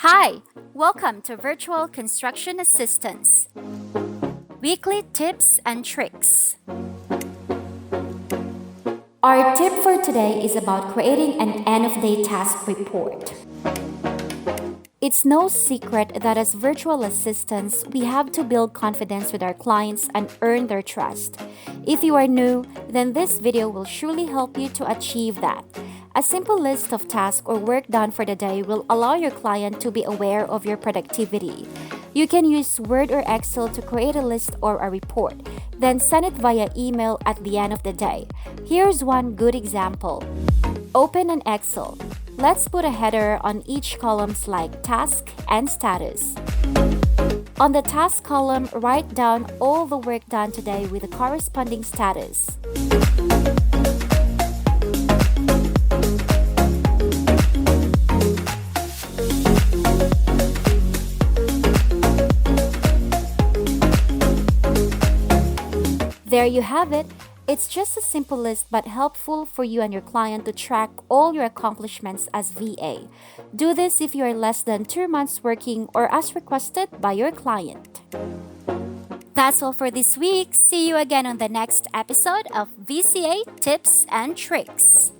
Hi, welcome to Virtual Construction Assistance Weekly Tips and Tricks. Our tip for today is about creating an end of day task report. It's no secret that as virtual assistants, we have to build confidence with our clients and earn their trust. If you are new, then this video will surely help you to achieve that. A simple list of tasks or work done for the day will allow your client to be aware of your productivity. You can use Word or Excel to create a list or a report, then send it via email at the end of the day. Here's one good example. Open an Excel. Let's put a header on each columns like task and status. On the task column, write down all the work done today with the corresponding status. There you have it. It's just a simple list but helpful for you and your client to track all your accomplishments as VA. Do this if you are less than 2 months working or as requested by your client. That's all for this week. See you again on the next episode of VCA Tips and Tricks.